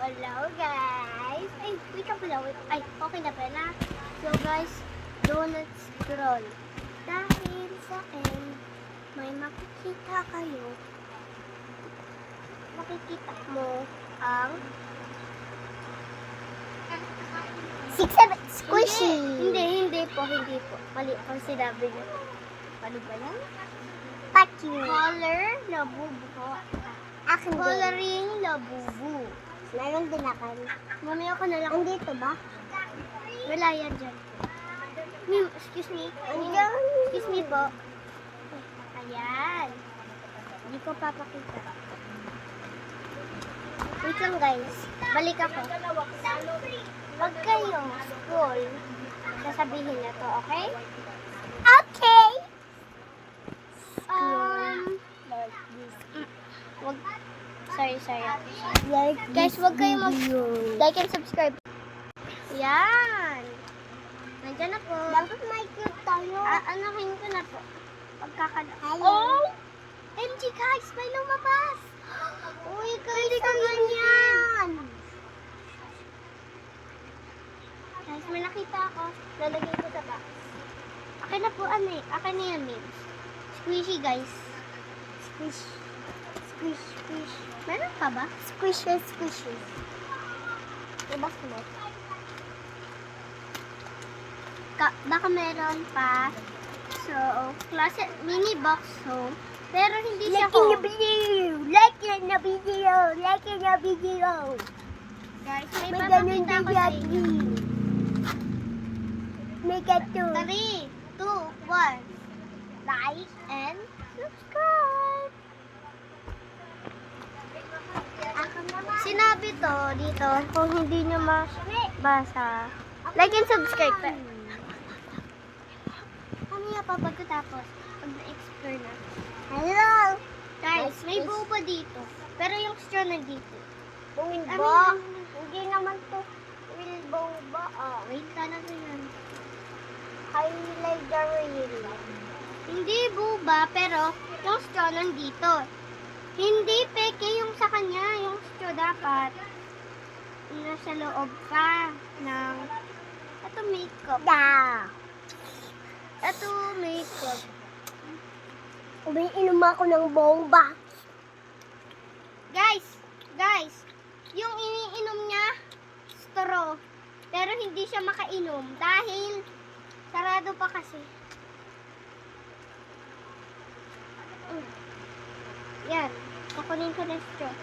Hello guys! Ay, wait ka pala. Ay, okay na pala. So guys, donuts scroll. Dahil sa end, may makikita kayo. Makikita mo ang 6, 7, squishy. Hindi po. Mali ang sinabi niyo. Ano ba yan? Pachu. Color labubu po. Akin din. Coloring labubu. Meron din ako. Mamaya ko na lang. Andito ba? Wala yan dyan. Ma'am, excuse me. Andyan. Excuse me po. Ayan. Hindi ko papakita. Wait lang guys. Balik ako. Pag kayo scroll, sasabihin na to, okay? Okay. Like this. Wag, sorry. Like Guys, wag kayo video. like and subscribe. Yan. Nandiyan na po. Dapat may cute tayo. Anahin ko na po. Hello. Oh! MG guys, may lumabas! Uy, guys, Hindi ka ganyan. Guys, may nakita ako. Lalagay ko sa box. Akin na po, akin na yan, Mims. Squishy, guys. Squish. Meron pa ba? Squishy. Ibas mo. Baka meron pa. So, klase, mini box home. Pero hindi siya Like in the home. video. Like in the video. Guys, may May ganun papakita din ko sa yan. inyo. Make it too. 3, 2, 1. Like and subscribe. Ako naman. Sinabi to dito, kung hindi nyo mabasa, like and subscribe. Mamaya pa pagkatapos, pag na-explore na. Hello. Guys, may buo pa dito. Pero yung straw nandito. Wilbo. Hindi naman to. Wilbo ba? Oh. Wait ka na yan. Highlight the real. Hindi buba, pero yung straw nandito. Hindi peke yung sa kanya. Yung straw dapat nasa loob pa ng ito makeup. Da. Ito makeup. Umiinom ako ng bomba. Guys, yung iniinom niya, straw. Pero hindi siya makainom dahil sarado pa kasi. Yan, kukunin ko na straw.